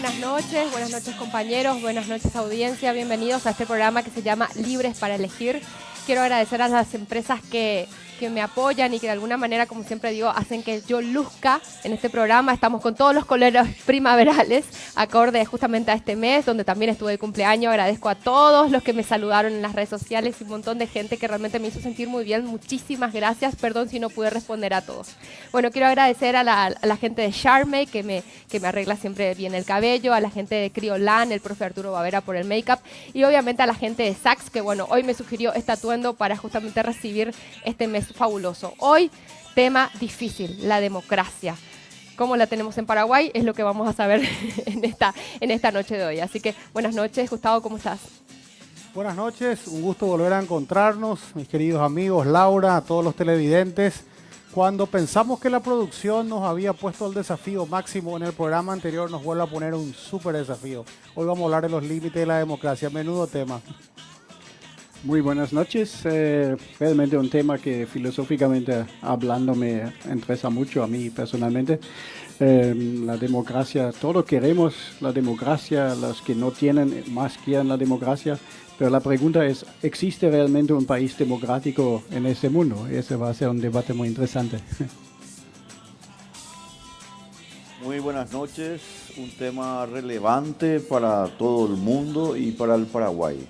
buenas noches compañeros, buenas noches audiencia, bienvenidos a este programa que se llama Libres para Elegir. Quiero agradecer a las empresas que me apoyan y que de alguna manera, como siempre digo, hacen que yo luzca en este programa. Estamos con todos los colores primaverales, acorde justamente a este mes, donde también estuve de cumpleaños. Agradezco a todos los que me saludaron en las redes sociales y un montón de gente que realmente me hizo sentir muy bien. Muchísimas gracias, perdón si no pude responder a todos. Bueno, quiero agradecer a la gente de Charme, que me arregla siempre bien el cabello, a la gente de Criolan, el profe Arturo Bavera por el make-up, y obviamente a la gente de Saks, que bueno, hoy me sugirió este atuendo para justamente recibir este mes fabuloso. Hoy, tema difícil, la democracia. ¿Cómo la tenemos en Paraguay? Es lo que vamos a saber en esta noche de hoy. Así que buenas noches, Gustavo, ¿cómo estás? Buenas noches, un gusto volver a encontrarnos, mis queridos amigos, Laura, a todos los televidentes. Cuando pensamos que la producción nos había puesto el desafío máximo en el programa anterior, nos vuelve a poner un súper desafío. Hoy vamos a hablar de los límites de la democracia, menudo tema. Muy buenas noches. Realmente un tema que filosóficamente hablando me interesa mucho a mí personalmente. La democracia, todos queremos la democracia, los que no tienen más quieren la democracia, pero la pregunta es, ¿existe realmente un país democrático en este mundo? Ese va a ser un debate muy interesante. Muy buenas noches, un tema relevante para todo el mundo y para el Paraguay.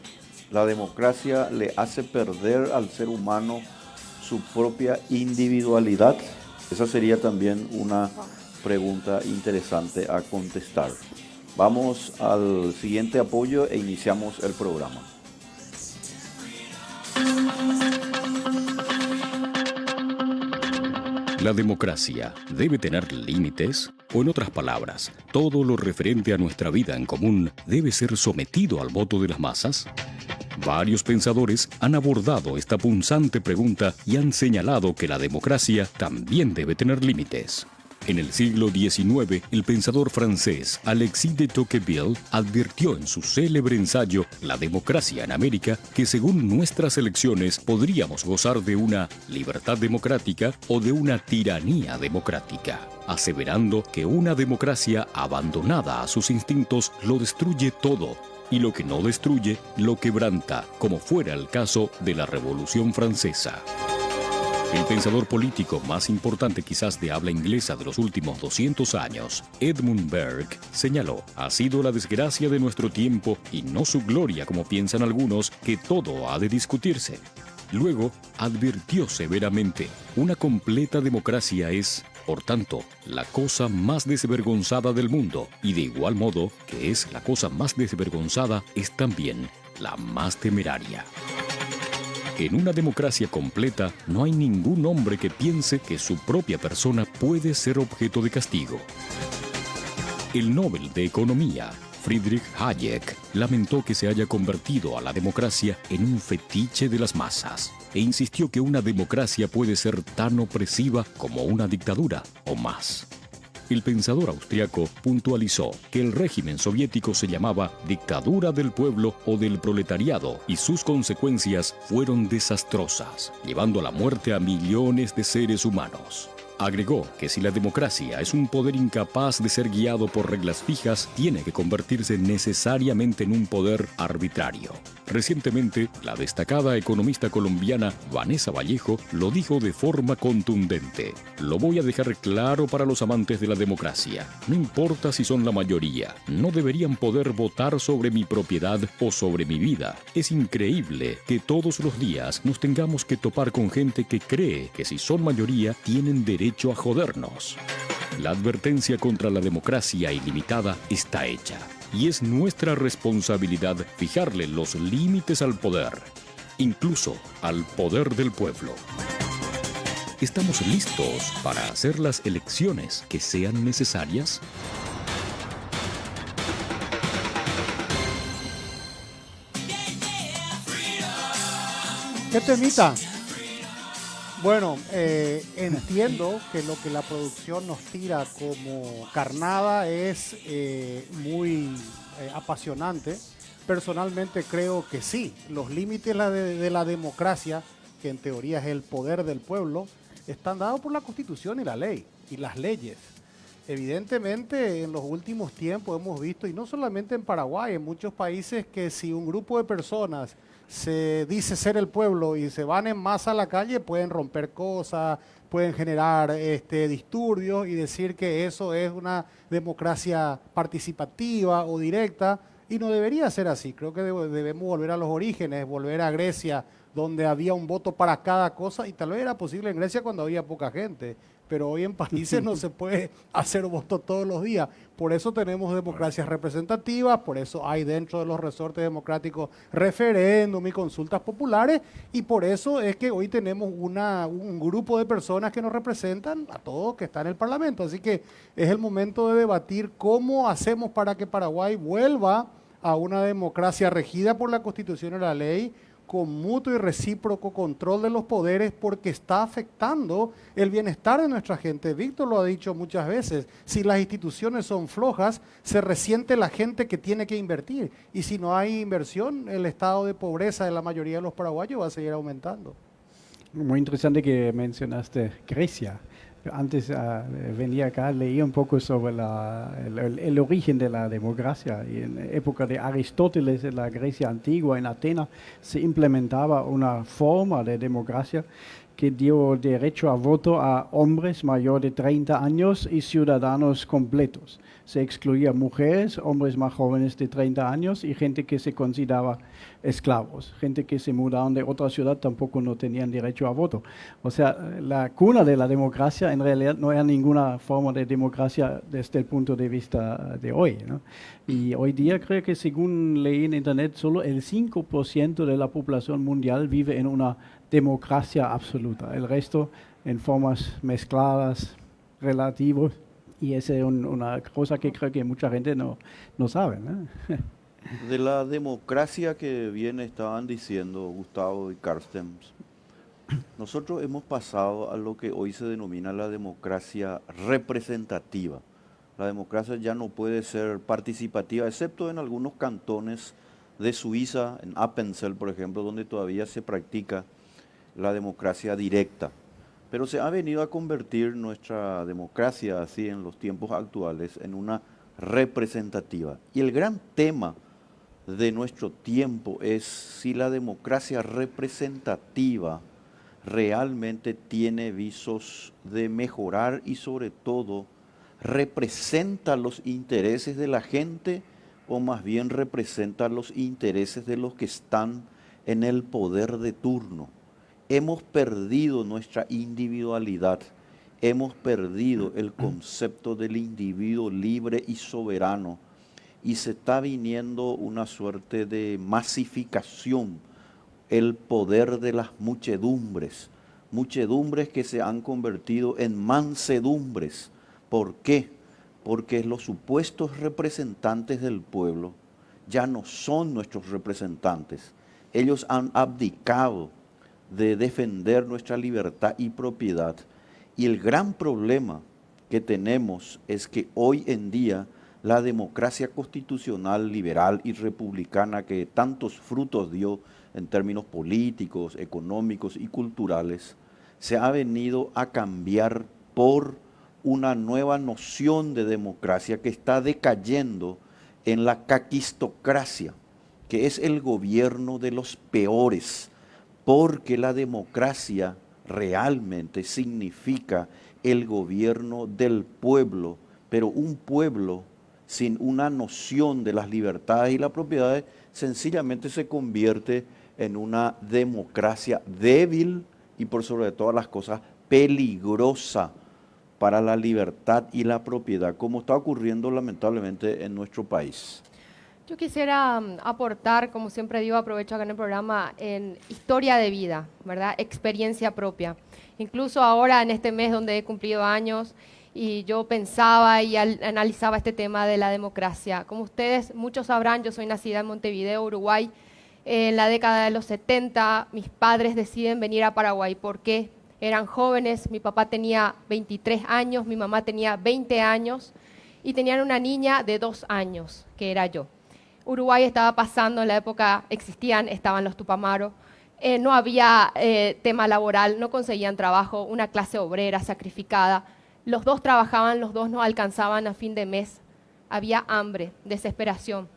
La democracia le hace perder al ser humano su propia individualidad. Esa sería también una pregunta interesante a contestar. Vamos al siguiente apoyo e iniciamos el programa. ¿La democracia debe tener límites? O en otras palabras, ¿todo lo referente a nuestra vida en común debe ser sometido al voto de las masas? Varios pensadores han abordado esta punzante pregunta y han señalado que la democracia también debe tener límites. En el siglo XIX, el pensador francés Alexis de Tocqueville advirtió en su célebre ensayo La democracia en América que según nuestras elecciones podríamos gozar de una libertad democrática o de una tiranía democrática, aseverando que una democracia abandonada a sus instintos lo destruye todo y lo que no destruye lo quebranta, como fuera el caso de la Revolución Francesa. El pensador político más importante quizás de habla inglesa de los últimos 200 años, Edmund Burke, señaló: ha sido la desgracia de nuestro tiempo y no su gloria, como piensan algunos, que todo ha de discutirse. Luego, advirtió severamente: una completa democracia es, por tanto, la cosa más desvergonzada del mundo, y de igual modo que es la cosa más desvergonzada, es también la más temeraria. En una democracia completa no hay ningún hombre que piense que su propia persona puede ser objeto de castigo. El Nobel de Economía, Friedrich Hayek, lamentó que se haya convertido a la democracia en un fetiche de las masas e insistió que una democracia puede ser tan opresiva como una dictadura o más. El pensador austriaco puntualizó que el régimen soviético se llamaba dictadura del pueblo o del proletariado y sus consecuencias fueron desastrosas, llevando a la muerte a millones de seres humanos. Agregó que si la democracia es un poder incapaz de ser guiado por reglas fijas, tiene que convertirse necesariamente en un poder arbitrario. Recientemente, la destacada economista colombiana Vanessa Vallejo lo dijo de forma contundente: lo voy a dejar claro para los amantes de la democracia. No importa si son la mayoría, no deberían poder votar sobre mi propiedad o sobre mi vida. Es increíble que todos los días nos tengamos que topar con gente que cree que si son mayoría tienen derecho a jodernos. La advertencia contra la democracia ilimitada está hecha. Y es nuestra responsabilidad fijarle los límites al poder, incluso al poder del pueblo. ¿Estamos listos para hacer las elecciones que sean necesarias? ¿Qué temita? Bueno, entiendo que lo que la producción nos tira como carnada es muy apasionante. Personalmente creo que sí, los límites de la democracia, que en teoría es el poder del pueblo, están dados por la Constitución y la ley, y las leyes. Evidentemente, en los últimos tiempos hemos visto, y no solamente en Paraguay, en muchos países, que si un grupo de personas se dice ser el pueblo y se van en masa a la calle, pueden romper cosas, pueden generar disturbios y decir que eso es una democracia participativa o directa, y no debería ser así. Creo que debemos volver a los orígenes, volver a Grecia, donde había un voto para cada cosa, y tal vez era posible en Grecia cuando había poca gente, pero hoy en países no se puede hacer voto todos los días. Por eso tenemos democracias representativas, por eso hay dentro de los resortes democráticos referéndum y consultas populares, y por eso es que hoy tenemos un grupo de personas que nos representan a todos que están en el Parlamento. Así que es el momento de debatir cómo hacemos para que Paraguay vuelva a una democracia regida por la Constitución y la ley, con mutuo y recíproco control de los poderes, porque está afectando el bienestar de nuestra gente. Víctor lo ha dicho muchas veces, si las instituciones son flojas, se resiente la gente que tiene que invertir, y si no hay inversión, el estado de pobreza de la mayoría de los paraguayos va a seguir aumentando. Muy interesante que mencionaste Grecia. Antes venía acá, leí un poco sobre el origen de la democracia. Y en época de Aristóteles, en la Grecia antigua, en Atenas, se implementaba una forma de democracia que dio derecho a voto a hombres mayores de 30 años y ciudadanos completos. Se excluía mujeres, hombres más jóvenes de 30 años y gente que se consideraba esclavos. Gente que se mudaron de otra ciudad tampoco no tenían derecho a voto. O sea, la cuna de la democracia en realidad no era ninguna forma de democracia desde el punto de vista de hoy, ¿no? Y hoy día creo que, según leí en internet, solo el 5% de la población mundial vive en una democracia absoluta. El resto en formas mezcladas, relativos. Y esa es una cosa que creo que mucha gente no sabe, ¿no? De la democracia que bien estaban diciendo Gustavo y Carstens, nosotros hemos pasado a lo que hoy se denomina la democracia representativa. La democracia ya no puede ser participativa, excepto en algunos cantones de Suiza, en Appenzell, por ejemplo, donde todavía se practica la democracia directa. Pero se ha venido a convertir nuestra democracia, así en los tiempos actuales, en una representativa. Y el gran tema de nuestro tiempo es si la democracia representativa realmente tiene visos de mejorar y, sobre todo, representa los intereses de la gente, o más bien representa los intereses de los que están en el poder de turno. Hemos perdido nuestra individualidad, hemos perdido el concepto del individuo libre y soberano, y se está viniendo una suerte de masificación, el poder de las muchedumbres, muchedumbres que se han convertido en mansedumbres. ¿Por qué? Porque los supuestos representantes del pueblo ya no son nuestros representantes. Ellos han abdicado de defender nuestra libertad y propiedad. Y el gran problema que tenemos es que hoy en día la democracia constitucional, liberal y republicana, que tantos frutos dio en términos políticos, económicos y culturales, se ha venido a cambiar por una nueva noción de democracia que está decayendo en la caquistocracia, que es el gobierno de los peores, porque la democracia realmente significa el gobierno del pueblo, pero un pueblo sin una noción de las libertades y las propiedades sencillamente se convierte en una democracia débil y, por sobre todas las cosas, peligrosa para la libertad y la propiedad, como está ocurriendo lamentablemente en nuestro país. Yo quisiera aportar, como siempre digo, aprovecho acá en el programa, en historia de vida, ¿verdad? Experiencia propia. Incluso ahora en este mes donde he cumplido años y yo pensaba y analizaba este tema de la democracia. Como ustedes muchos sabrán, yo soy nacida en Montevideo, Uruguay. En la década de los 70 mis padres deciden venir a Paraguay. ¿Por qué? Eran jóvenes, mi papá tenía 23 años, mi mamá tenía 20 años y tenían una niña de 2 años, que era yo. Uruguay estaba pasando, en la época estaban los Tupamaros, no había tema laboral, no conseguían trabajo, una clase obrera sacrificada. Los dos trabajaban, los dos no alcanzaban a fin de mes. Había hambre, desesperación.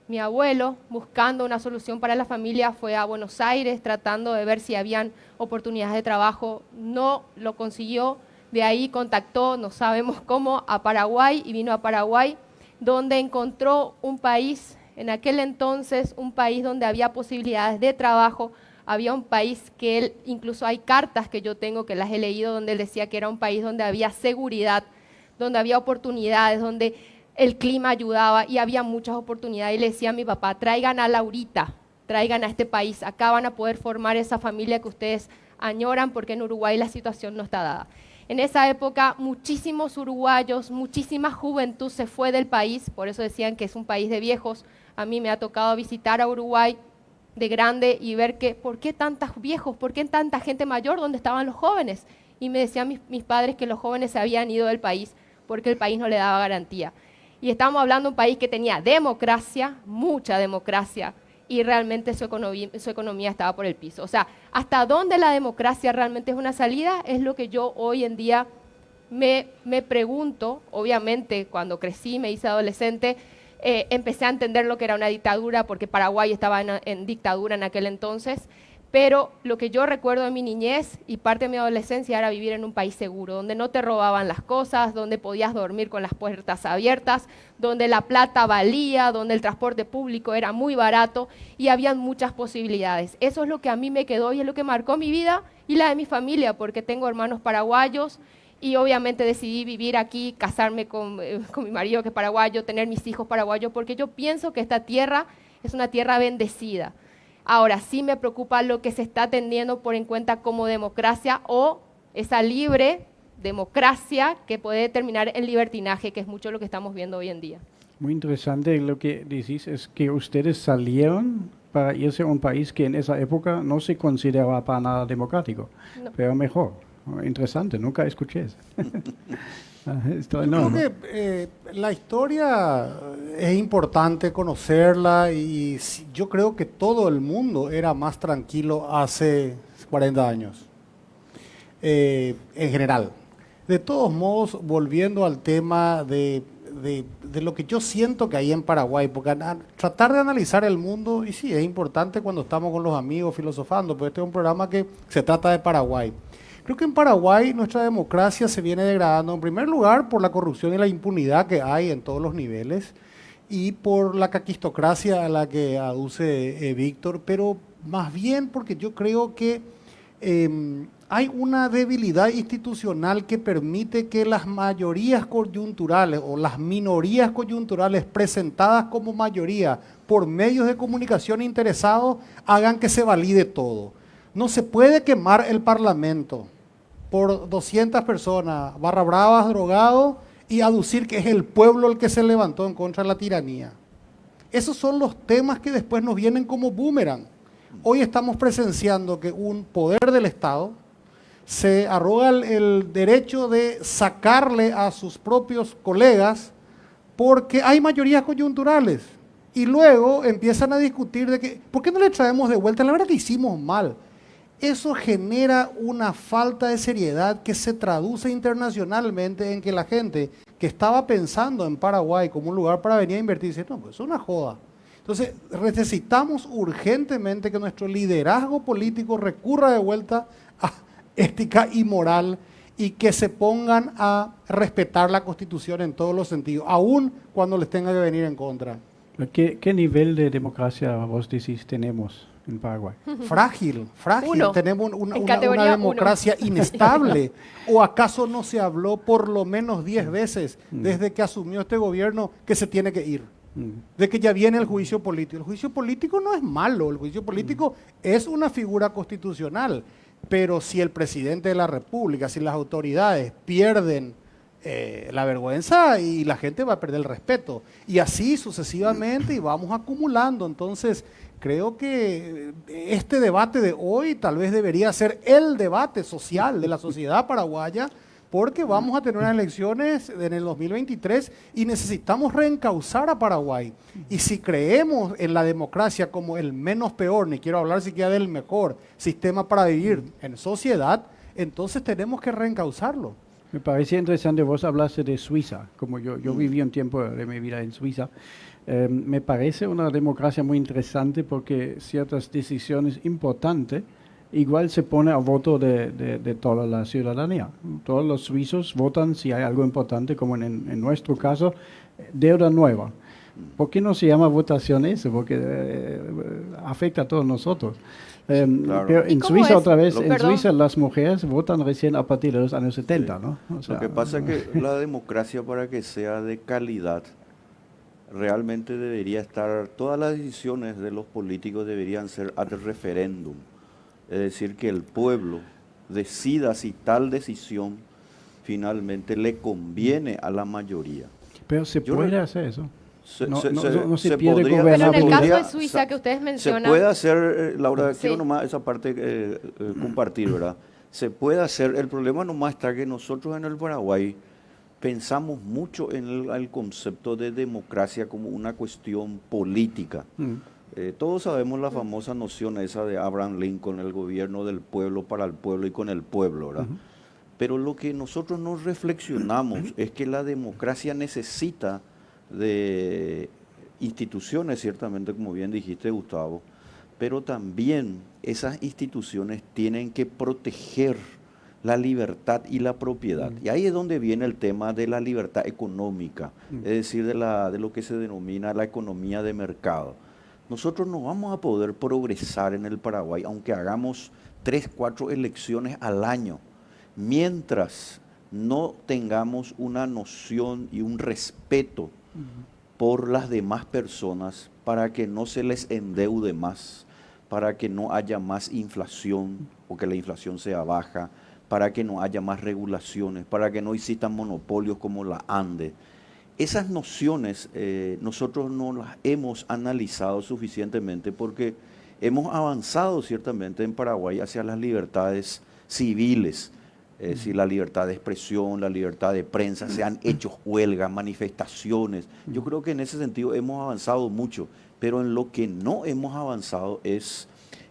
Mi abuelo, buscando una solución para la familia, fue a Buenos Aires tratando de ver si habían oportunidades de trabajo. No lo consiguió. De ahí contactó, no sabemos cómo, a Paraguay y vino a Paraguay, donde encontró un país, en aquel entonces, un país donde había posibilidades de trabajo. Había un país que él, incluso hay cartas que yo tengo que las he leído, donde él decía que era un país donde había seguridad, donde había oportunidades, donde el clima ayudaba y había muchas oportunidades. Y le decía a mi papá, traigan a Laurita, traigan a este país, acá van a poder formar esa familia que ustedes añoran, porque en Uruguay la situación no está dada. En esa época muchísimos uruguayos, muchísima juventud se fue del país, por eso decían que es un país de viejos. A mí me ha tocado visitar a Uruguay de grande y ver que, ¿por qué tantos viejos? ¿Por qué tanta gente mayor? ¿Dónde estaban los jóvenes? Y me decían mis padres que los jóvenes se habían ido del país porque el país no le daba garantía. Y estamos hablando de un país que tenía democracia, mucha democracia, y realmente su economía estaba por el piso. O sea, hasta dónde la democracia realmente es una salida es lo que yo hoy en día me pregunto. Obviamente, cuando crecí, me hice adolescente, empecé a entender lo que era una dictadura, porque Paraguay estaba en dictadura en aquel entonces, pero lo que yo recuerdo de mi niñez y parte de mi adolescencia era vivir en un país seguro, donde no te robaban las cosas, donde podías dormir con las puertas abiertas, donde la plata valía, donde el transporte público era muy barato y habían muchas posibilidades. Eso es lo que a mí me quedó y es lo que marcó mi vida y la de mi familia, porque tengo hermanos paraguayos y obviamente decidí vivir aquí, casarme con mi marido que es paraguayo, tener mis hijos paraguayos, porque yo pienso que esta tierra es una tierra bendecida. Ahora sí me preocupa lo que se está teniendo por en cuenta como democracia o esa libre democracia que puede terminar en libertinaje, que es mucho lo que estamos viendo hoy en día. Muy interesante lo que decís, es que ustedes salieron para irse a un país que en esa época no se consideraba para nada democrático, No. pero mejor. Interesante, nunca escuché eso. Yo creo que la historia es importante conocerla y yo creo que todo el mundo era más tranquilo hace 40 años, en general. De todos modos, volviendo al tema de lo que yo siento que hay en Paraguay, porque tratar de analizar el mundo, y sí, es importante cuando estamos con los amigos filosofando, porque este es un programa que se trata de Paraguay. Creo que en Paraguay nuestra democracia se viene degradando, en primer lugar, por la corrupción y la impunidad que hay en todos los niveles y por la caquistocracia a la que aduce Víctor, pero más bien porque yo creo que hay una debilidad institucional que permite que las mayorías coyunturales o las minorías coyunturales presentadas como mayoría por medios de comunicación interesados hagan que se valide todo. No se puede quemar el Parlamento por 200 personas, barra bravas, drogados, y aducir que es el pueblo el que se levantó en contra de la tiranía. Esos son los temas que después nos vienen como boomerang. Hoy estamos presenciando que un poder del Estado se arroga el derecho de sacarle a sus propios colegas porque hay mayorías coyunturales. Y luego empiezan a discutir de que, ¿por qué no le traemos de vuelta? La verdad que hicimos mal. Eso genera una falta de seriedad que se traduce internacionalmente en que la gente que estaba pensando en Paraguay como un lugar para venir a invertir, dice, no, pues es una joda. Entonces, necesitamos urgentemente que nuestro liderazgo político recurra de vuelta a ética y moral y que se pongan a respetar la Constitución en todos los sentidos, aun cuando les tenga que venir en contra. ¿Qué nivel de democracia vos decís tenemos en Paraguay? Frágil. Uno. Tenemos una Categoría democracia inestable. ¿O acaso no se habló por lo menos 10 veces desde que asumió este gobierno que se tiene que ir? De que ya viene el juicio político. El juicio político no es malo, el juicio político es una figura constitucional, pero si el presidente de la República, si las autoridades pierden la vergüenza y la gente va a perder el respeto. Y así sucesivamente y vamos acumulando. Entonces, creo que este debate de hoy tal vez debería ser el debate social de la sociedad paraguaya, porque vamos a tener unas elecciones en el 2023 y necesitamos reencauzar a Paraguay. Y si creemos en la democracia como el menos peor, ni quiero hablar siquiera del mejor sistema para vivir en sociedad, entonces tenemos que reencauzarlo. Me parecía interesante, vos hablaste de Suiza, como yo viví un tiempo de mi vida en Suiza. Me parece una democracia muy interesante porque ciertas decisiones importantes igual se pone a voto de toda la ciudadanía. Todos los suizos votan si hay algo importante, como en nuestro caso, deuda nueva. ¿Por qué no se llama votación eso? Porque afecta a todos nosotros. Claro. Pero en cómo Suiza es? otra vez, en Perdón. Suiza las mujeres votan recién a partir de los años 70, ¿no? O sea, Lo que pasa es que la democracia, para que sea de calidad, realmente debería estar, todas las decisiones de los políticos deberían ser ad referéndum. Es decir, que el pueblo decida si tal decisión finalmente le conviene a la mayoría. pero se Yo puede re- hacer eso. Se, No- se- no- se- no se se pierde podría- Pero en el gobernabilidad. caso de podría- Suiza que ustedes se mencionan, puede hacer, Laura, Sí. quiero nomás esa parte compartir, ¿verdad? Se puede hacer, el problema nomás está que nosotros en el Paraguay pensamos mucho en el concepto de democracia como una cuestión política. Todos sabemos la famosa noción esa de Abraham Lincoln, el gobierno del pueblo para el pueblo y con el pueblo, ¿verdad? Pero lo que nosotros nos reflexionamos es que la democracia necesita de instituciones, ciertamente, como bien dijiste, Gustavo, pero también esas instituciones tienen que proteger la libertad y la propiedad. Y ahí es donde viene el tema de la libertad económica, es decir, de lo que se denomina la economía de mercado. Nosotros no vamos a poder progresar en el Paraguay, aunque hagamos 3, 4 elecciones al año, mientras no tengamos una noción y un respeto por las demás personas para que no se les endeude más, para que no haya más inflación o que la inflación sea baja, para que no haya más regulaciones, para que no existan monopolios como la ANDE. Esas nociones nosotros no las hemos analizado suficientemente porque hemos avanzado ciertamente en Paraguay hacia las libertades civiles, es decir, la libertad de expresión, la libertad de prensa, se han hecho huelgas, manifestaciones. Yo creo que en ese sentido hemos avanzado mucho, pero en lo que no hemos avanzado es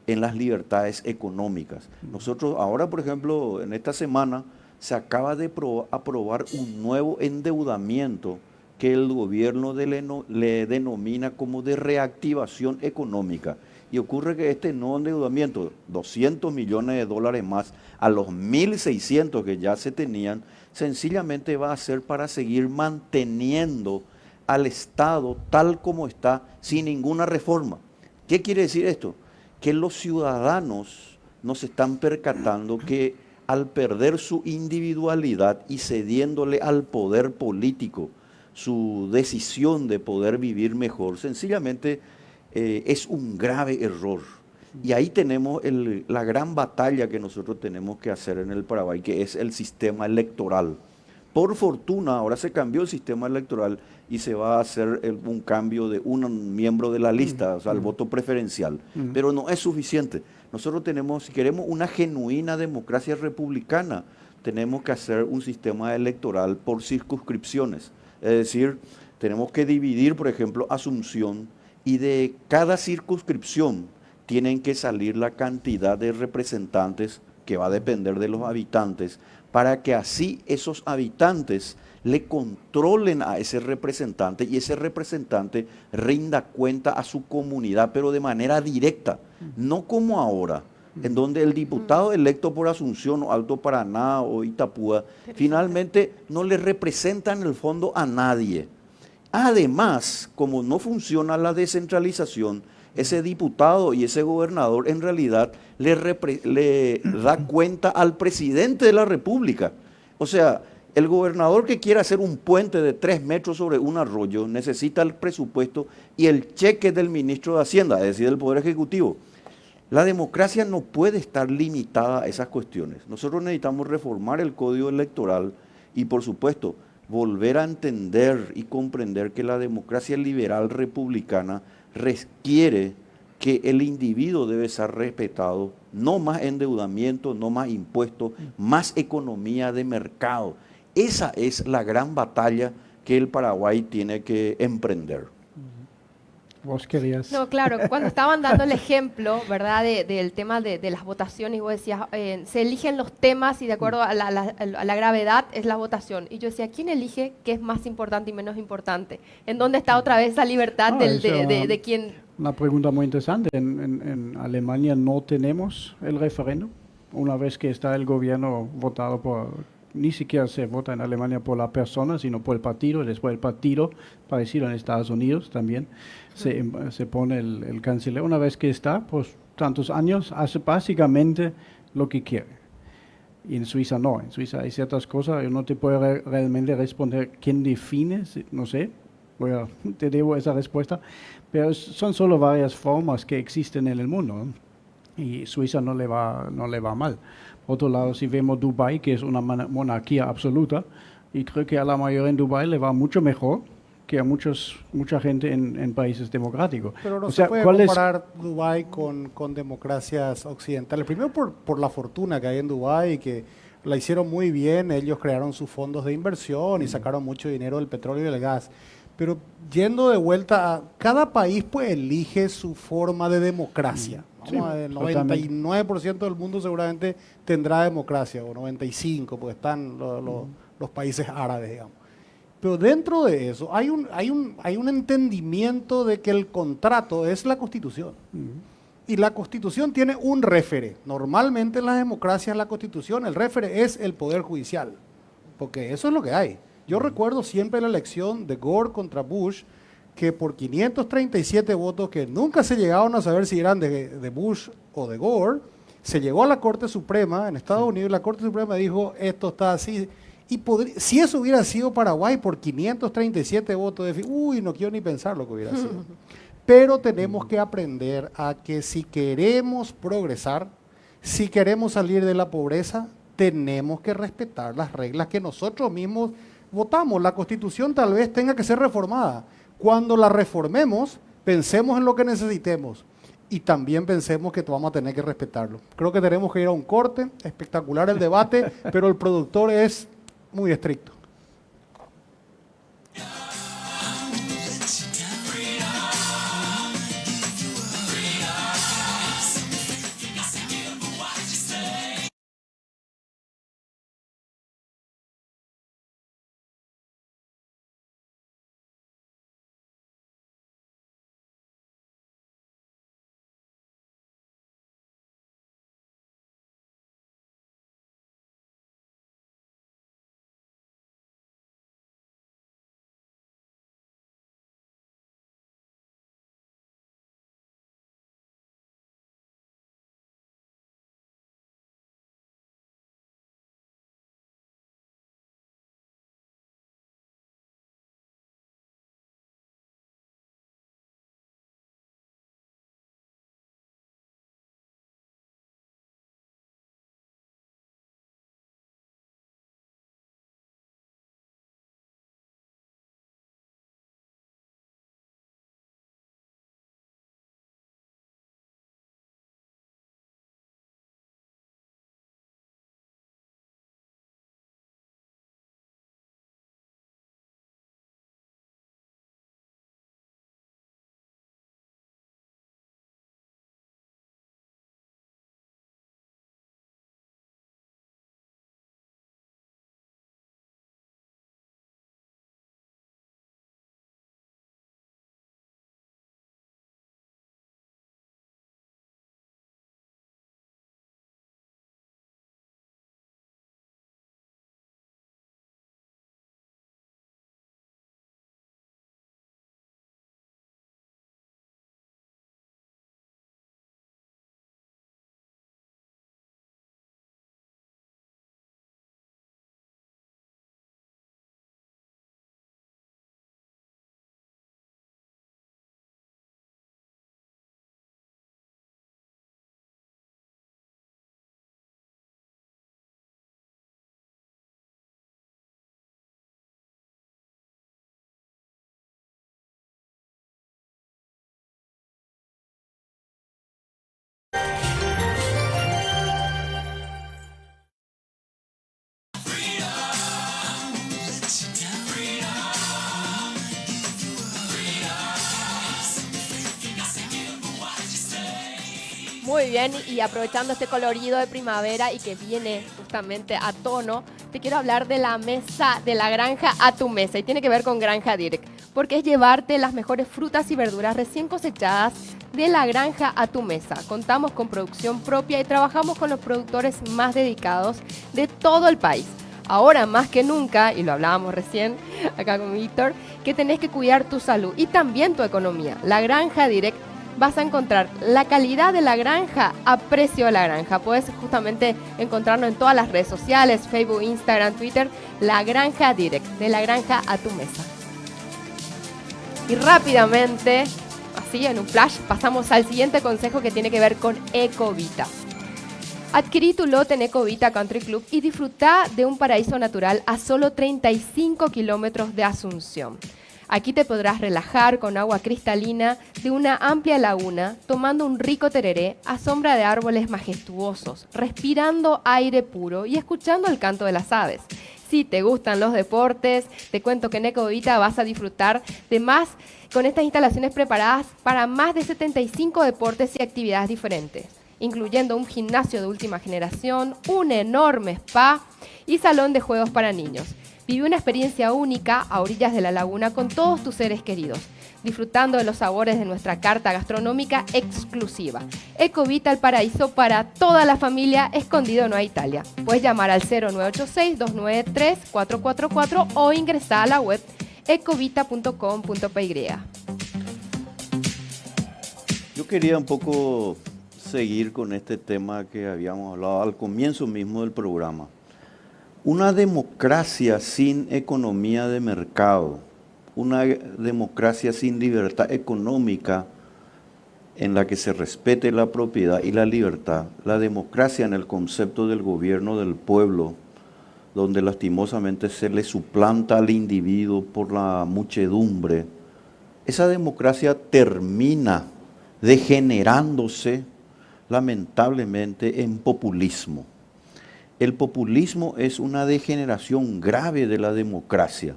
en las libertades económicas. Nosotros ahora, por ejemplo, en esta semana se acaba de aprobar un nuevo endeudamiento que el gobierno le denomina como de reactivación económica. Y ocurre que este nuevo endeudamiento, 200 millones de dólares más a los 1.600 que ya se tenían, sencillamente va a ser para seguir manteniendo al Estado tal como está, sin ninguna reforma. ¿Qué quiere decir esto? Que los ciudadanos no se están percatando que al perder su individualidad y cediéndole al poder político su decisión de poder vivir mejor, sencillamente es un grave error. Y ahí tenemos la gran batalla que nosotros tenemos que hacer en el Paraguay, que es el sistema electoral. Por fortuna, ahora se cambió el sistema electoral y se va a hacer un cambio de un miembro de la lista, o sea, el voto preferencial. Pero no es suficiente. Nosotros tenemos, si queremos una genuina democracia republicana, tenemos que hacer un sistema electoral por circunscripciones. Es decir, tenemos que dividir, por ejemplo, Asunción, y de cada circunscripción tienen que salir la cantidad de representantes que va a depender de los habitantes, para que así esos habitantes le controlen a ese representante y ese representante rinda cuenta a su comunidad, pero de manera directa, no como ahora, en donde el diputado electo por Asunción o Alto Paraná o Itapúa finalmente no le representa en el fondo a nadie. Además, como no funciona la descentralización, ese diputado y ese gobernador en realidad le da cuenta al presidente de la República. O sea, el gobernador que quiera hacer un puente de 3 metros sobre un arroyo necesita el presupuesto y el cheque del ministro de Hacienda, es decir, del Poder Ejecutivo. La democracia no puede estar limitada a esas cuestiones. Nosotros necesitamos reformar el Código Electoral y, por supuesto, volver a entender y comprender que la democracia liberal republicana requiere que el individuo debe ser respetado, no más endeudamiento, no más impuestos, más economía de mercado. Esa es la gran batalla que el Paraguay tiene que emprender. vos querías. No, claro, cuando estaban dando el ejemplo, ¿verdad? Del tema de las votaciones, y vos decías, se eligen los temas y de acuerdo a la gravedad es la votación. Y yo decía, ¿quién elige qué es más importante y menos importante? ¿En dónde está otra vez esa libertad de quién? Una pregunta muy interesante. En Alemania no tenemos el referéndum. Una vez que está el gobierno votado ni siquiera se vota en Alemania por la persona, sino por el partido. Después el partido, parecido en Estados Unidos también, se pone el canciller. Una vez que está, pues tantos años, hace básicamente lo que quiere. Y en Suiza no. En Suiza hay ciertas cosas, yo no te puedo realmente responder quién define, no sé. Te debo esa respuesta, pero son solo varias formas que existen en el mundo, ¿no? Y Suiza no le va mal. Por otro lado, si vemos Dubái, que es una monarquía absoluta, y creo que a la mayoría en Dubái le va mucho mejor que a mucha gente en países democráticos. Pero no O se sea, puede comparar Dubái con democracias occidentales. Primero por la fortuna que hay en Dubái, que la hicieron muy bien. Ellos crearon sus fondos de inversión y sacaron mucho dinero del petróleo y del gas. Pero yendo de vuelta, cada país pues elige su forma de democracia. Sí, El 99% del mundo seguramente tendrá democracia, o 95%, porque están los países árabes, digamos. Pero dentro de eso hay un entendimiento de que el contrato es la Constitución. Y la Constitución tiene un réfere. Normalmente en las democracias, la Constitución, el réfere es el Poder Judicial, porque eso es lo que hay. Yo recuerdo siempre la elección de Gore contra Bush, que por 537 votos, que nunca se llegaron a saber si eran de Bush o de Gore, se llegó a la Corte Suprema en Estados Unidos y la Corte Suprema dijo, esto está así. Y si eso hubiera sido Paraguay por 537 votos, no quiero ni pensar lo que hubiera sido. Pero tenemos que aprender a que si queremos progresar, si queremos salir de la pobreza, tenemos que respetar las reglas que nosotros mismos votamos. La Constitución tal vez tenga que ser reformada. Cuando la reformemos, pensemos en lo que necesitemos y también pensemos que vamos a tener que respetarlo. Creo que tenemos que ir a un corte, espectacular el debate, pero el productor es muy estricto. Muy bien, y aprovechando este colorido de primavera y que viene justamente a tono, te quiero hablar de la mesa, de la granja a tu mesa, y tiene que ver con Granja Direct, porque es llevarte las mejores frutas y verduras recién cosechadas de la granja a tu mesa. Contamos con producción propia y trabajamos con los productores más dedicados de todo el país. Ahora más que nunca, y lo hablábamos recién acá con Víctor, que tenés que cuidar tu salud y también tu economía. La Granja Direct, vas a encontrar la calidad de la granja a precio de la granja. Puedes justamente encontrarnos en todas las redes sociales, Facebook, Instagram, Twitter, La Granja Direct, de la granja a tu mesa. Y rápidamente, así en un flash, pasamos al siguiente consejo que tiene que ver con Ecovita. Adquirí tu lote en Ecovita Country Club y disfruta de un paraíso natural a solo 35 kilómetros de Asunción. Aquí te podrás relajar con agua cristalina de una amplia laguna, tomando un rico tereré a sombra de árboles majestuosos, respirando aire puro y escuchando el canto de las aves. Si te gustan los deportes, te cuento que en Ecovita vas a disfrutar de más con estas instalaciones preparadas para más de 75 deportes y actividades diferentes, incluyendo un gimnasio de última generación, un enorme spa y salón de juegos para niños. Vive una experiencia única a orillas de la laguna con todos tus seres queridos, disfrutando de los sabores de nuestra carta gastronómica exclusiva. Ecovita, el paraíso para toda la familia, escondido no a Italia. Puedes llamar al 0986-293-444 o ingresar a la web ecovita.com.py. Yo quería un poco seguir con este tema que habíamos hablado al comienzo mismo del programa. Una democracia sin economía de mercado, una democracia sin libertad económica en la que se respete la propiedad y la libertad, la democracia en el concepto del gobierno del pueblo, donde lastimosamente se le suplanta al individuo por la muchedumbre, esa democracia termina degenerándose lamentablemente en populismo. El populismo es una degeneración grave de la democracia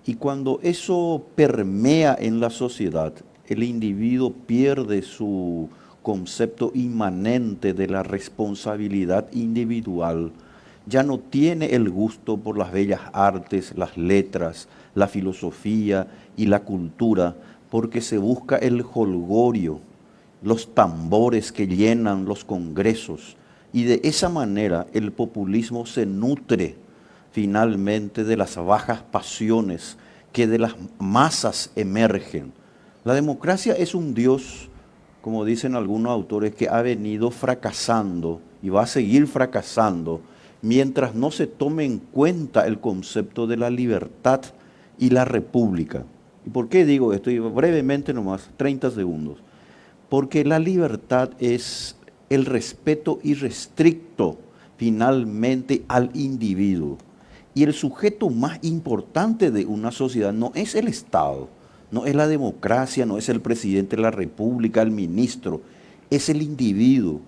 y cuando eso permea en la sociedad, el individuo pierde su concepto inmanente de la responsabilidad individual, ya no tiene el gusto por las bellas artes, las letras, la filosofía y la cultura, porque se busca el jolgorio, los tambores que llenan los congresos. Y de esa manera el populismo se nutre finalmente de las bajas pasiones que de las masas emergen. La democracia es un Dios, como dicen algunos autores, que ha venido fracasando y va a seguir fracasando mientras no se tome en cuenta el concepto de la libertad y la república. ¿Y por qué digo esto? Y brevemente nomás, 30 segundos. Porque la libertad es el respeto irrestricto finalmente al individuo. Y el sujeto más importante de una sociedad no es el Estado, no es la democracia, no es el presidente de la República, el ministro, es el individuo.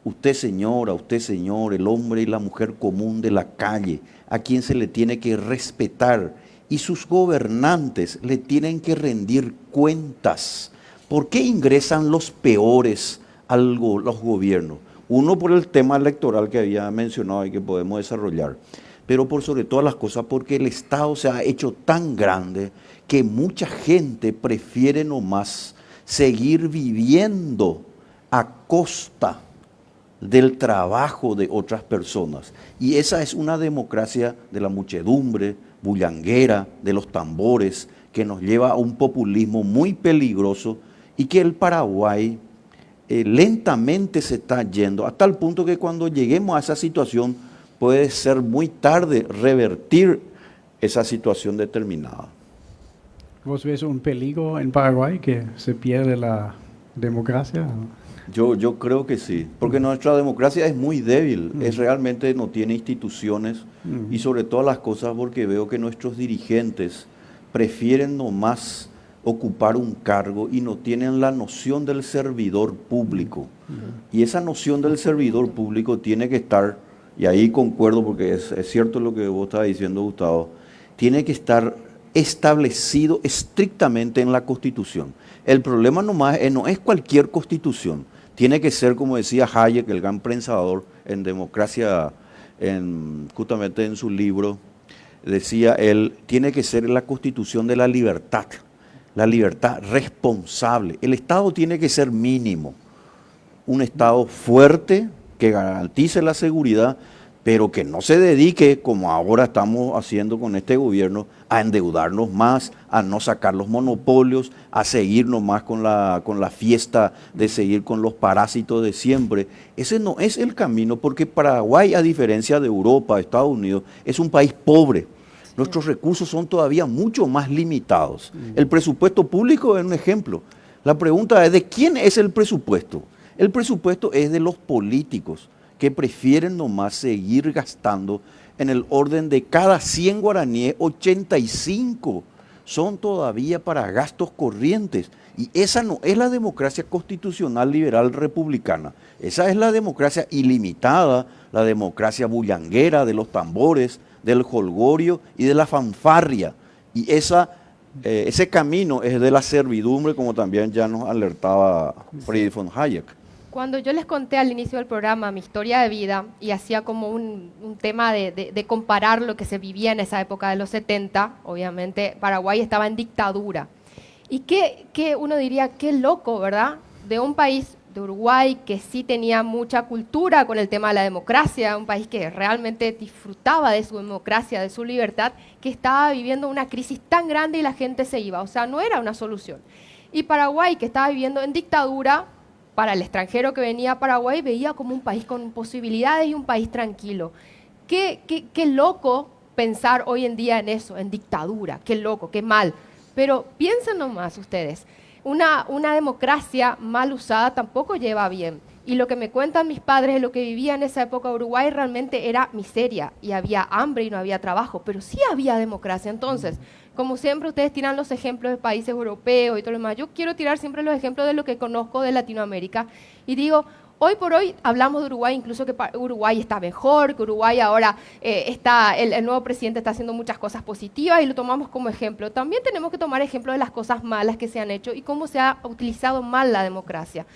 Usted señora, usted señor, el hombre y la mujer común de la calle, a quien se le tiene que respetar y sus gobernantes le tienen que rendir cuentas. ¿Por qué ingresan los peores los gobiernos? Uno, por el tema electoral que había mencionado y que podemos desarrollar, pero por sobre todas las cosas porque el Estado se ha hecho tan grande que mucha gente prefiere nomás seguir viviendo a costa del trabajo de otras personas. Y esa es una democracia de la muchedumbre, bullanguera, de los tambores, que nos lleva a un populismo muy peligroso y que el Paraguay lentamente se está yendo, a tal punto que cuando lleguemos a esa situación puede ser muy tarde revertir esa situación determinada. ¿Vos ves un peligro en Paraguay que se pierde la democracia? Yo creo que sí, porque nuestra democracia es muy débil, es realmente no tiene instituciones y sobre todas las cosas porque veo que nuestros dirigentes prefieren nomás ocupar un cargo y no tienen la noción del servidor público. Y esa noción del servidor público tiene que estar, y ahí concuerdo porque es cierto lo que vos estabas diciendo, Gustavo, tiene que estar establecido estrictamente en la Constitución. El problema nomás no es cualquier Constitución, tiene que ser, como decía Hayek, el gran pensador en democracia, justamente en su libro, decía él, tiene que ser la constitución de la libertad responsable. El Estado tiene que ser mínimo, un Estado fuerte que garantice la seguridad, pero que no se dedique, como ahora estamos haciendo con este gobierno, a endeudarnos más, a no sacar los monopolios, a seguirnos más con la fiesta de seguir con los parásitos de siempre. Ese no es el camino, porque Paraguay, a diferencia de Europa, Estados Unidos, es un país pobre. Nuestros recursos son todavía mucho más limitados. El presupuesto público es un ejemplo. La pregunta es, ¿de quién es el presupuesto? El presupuesto es de los políticos, que prefieren nomás seguir gastando en el orden de cada 100 guaraníes, 85 son todavía para gastos corrientes. Y esa no es la democracia constitucional liberal republicana. Esa es la democracia ilimitada, la democracia bullanguera de los tambores, del jolgorio y de la fanfarria. Y ese camino es de la servidumbre, como también ya nos alertaba Friedrich von Hayek. Cuando yo les conté al inicio del programa mi historia de vida y hacía como un tema de comparar lo que se vivía en esa época de los 70, obviamente Paraguay estaba en dictadura. Y que uno diría, qué loco, ¿verdad? De un país, de Uruguay, que sí tenía mucha cultura con el tema de la democracia, un país que realmente disfrutaba de su democracia, de su libertad, que estaba viviendo una crisis tan grande y la gente se iba. O sea, no era una solución. Y Paraguay, que estaba viviendo en dictadura, para el extranjero que venía a Paraguay, veía como un país con posibilidades y un país tranquilo. Qué loco pensar hoy en día en eso, en dictadura, qué loco, qué mal. Pero piensen nomás ustedes, una democracia mal usada tampoco lleva bien. Y lo que me cuentan mis padres de lo que vivía en esa época Uruguay realmente era miseria, y había hambre y no había trabajo, pero sí había democracia. Entonces, como siempre ustedes tiran los ejemplos de países europeos y todo lo demás, yo quiero tirar siempre los ejemplos de lo que conozco de Latinoamérica y digo, hoy por hoy hablamos de Uruguay, incluso que Uruguay está mejor, que Uruguay ahora el nuevo presidente está haciendo muchas cosas positivas y lo tomamos como ejemplo. También tenemos que tomar ejemplo de las cosas malas que se han hecho y cómo se ha utilizado mal la democracia.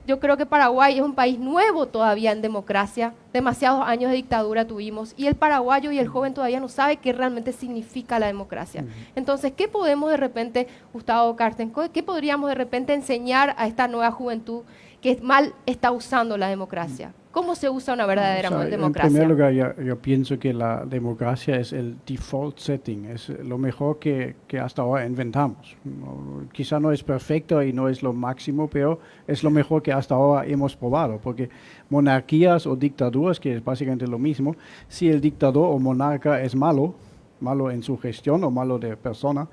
Yo creo que Paraguay es un país nuevo todavía en democracia, demasiados años de dictadura tuvimos y el paraguayo y el joven todavía no sabe qué realmente significa la democracia. Entonces, ¿qué podemos de repente, Gustavo Carsten, qué podríamos de repente enseñar a esta nueva juventud que mal está usando la democracia? ¿Cómo se usa una verdadera democracia? En primer lugar, yo pienso que la democracia es el default setting, es lo mejor que hasta ahora inventamos. Quizá no es perfecto y no es lo máximo, pero es lo mejor que hasta ahora hemos probado, porque monarquías o dictaduras, que es básicamente lo mismo, si el dictador o monarca es malo en su gestión o malo de persona,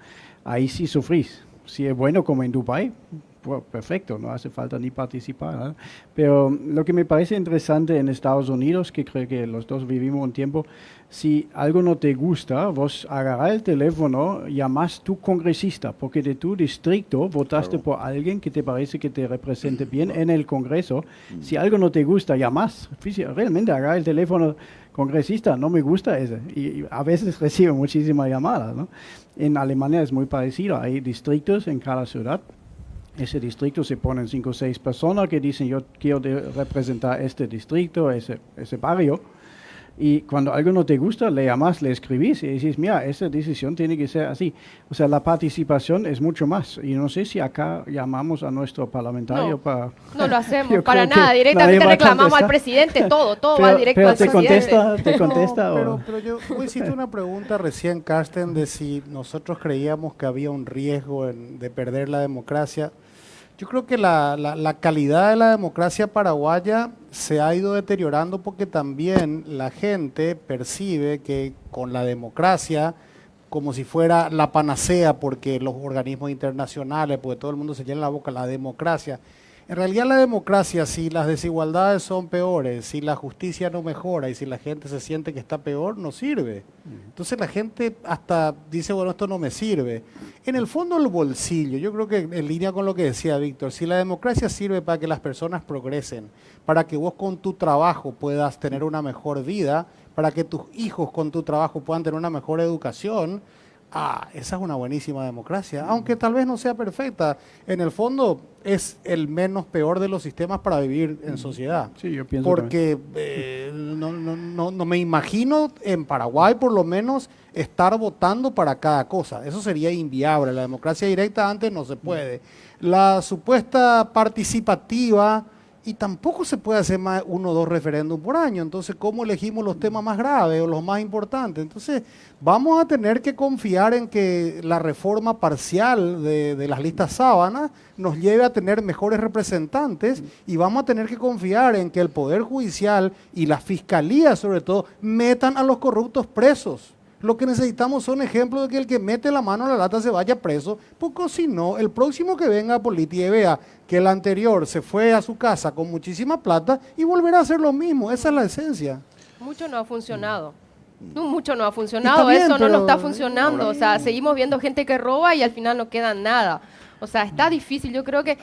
ahí sí sufrís. Si es bueno como en Dubái, pues perfecto, no hace falta ni participar, ¿eh? Pero lo que me parece interesante en Estados Unidos, que creo que los dos vivimos un tiempo, si algo no te gusta, vos agarrás el teléfono, llamás tu congresista, porque de tu distrito votaste por alguien que te parece que te represente bien en el Congreso. Si algo no te gusta, llamás, realmente agarrás el teléfono, congresista, no me gusta ese. Y a veces recibe muchísimas llamadas, ¿no? En Alemania es muy parecido, hay distritos en cada ciudad. Ese distrito se ponen 5 o 6 personas que dicen yo quiero representar este distrito, ese barrio. Y cuando algo no te gusta, le llamas, le escribís y dices, mira, esa decisión tiene que ser así. O sea, la participación es mucho más. Y no sé si acá llamamos a nuestro parlamentario para... No lo hacemos, para nada. Directamente reclamamos al presidente, todo va directo al presidente. ¿Te contesta? Pero yo hiciste una pregunta recién, Carsten, de si nosotros creíamos que había un riesgo de perder la democracia. Yo creo que la calidad de la democracia paraguaya se ha ido deteriorando porque también la gente percibe que con la democracia, como si fuera la panacea, porque los organismos internacionales, porque todo el mundo se llena la boca, la democracia. En realidad la democracia, si las desigualdades son peores, si la justicia no mejora y si la gente se siente que está peor, no sirve. Entonces la gente hasta dice, bueno, esto no me sirve. En el fondo el bolsillo, yo creo que en línea con lo que decía Víctor, si la democracia sirve para que las personas progresen, para que vos con tu trabajo puedas tener una mejor vida, para que tus hijos con tu trabajo puedan tener una mejor educación, Esa es una buenísima democracia, aunque tal vez no sea perfecta. En el fondo es el menos peor de los sistemas para vivir en sociedad. Sí, yo pienso Porque no me imagino en Paraguay por lo menos estar votando para cada cosa. Eso sería inviable. La democracia directa antes no se puede. La supuesta participativa, y tampoco se puede hacer más 1 o 2 referéndums por año. Entonces, ¿cómo elegimos los temas más graves o los más importantes? Entonces, vamos a tener que confiar en que la reforma parcial de las listas sábanas nos lleve a tener mejores representantes, y vamos a tener que confiar en que el Poder Judicial y la Fiscalía, sobre todo, metan a los corruptos presos. Lo que necesitamos son ejemplos de que el que mete la mano a la lata se vaya preso, porque si no, el próximo que venga a Política y vea que el anterior se fue a su casa con muchísima plata y volverá a hacer lo mismo. Esa es la esencia. Mucho no ha funcionado. Mucho no ha funcionado, bien, eso no pero nos está funcionando. O sea, seguimos viendo gente que roba y al final no queda nada. O sea, está difícil. Yo creo que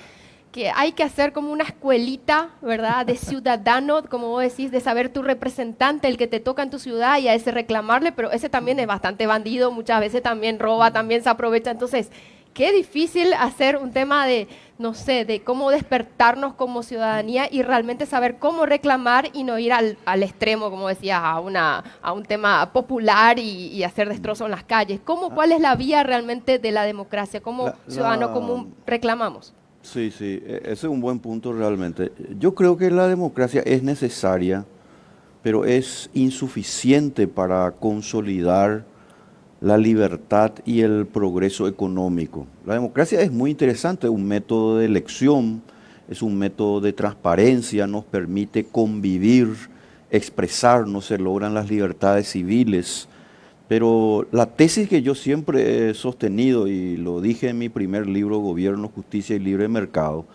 hay que hacer como una escuelita, ¿verdad?, de ciudadano, como vos decís, de saber tu representante, el que te toca en tu ciudad, y a ese reclamarle, pero ese también es bastante bandido, muchas veces también roba, también se aprovecha. Entonces, qué difícil hacer un tema de, no sé, de cómo despertarnos como ciudadanía y realmente saber cómo reclamar y no ir al extremo, como decías, a un tema popular y hacer destrozos en las calles. ¿Cuál es la vía realmente de la democracia? ¿Cómo ciudadano común reclamamos? Sí, ese es un buen punto realmente. Yo creo que la democracia es necesaria, pero es insuficiente para consolidar la libertad y el progreso económico. La democracia es muy interesante, es un método de elección, es un método de transparencia, nos permite convivir, expresarnos, se logran las libertades civiles. Pero la tesis que yo siempre he sostenido, y lo dije en mi primer libro, Gobierno, Justicia y Libre Mercado,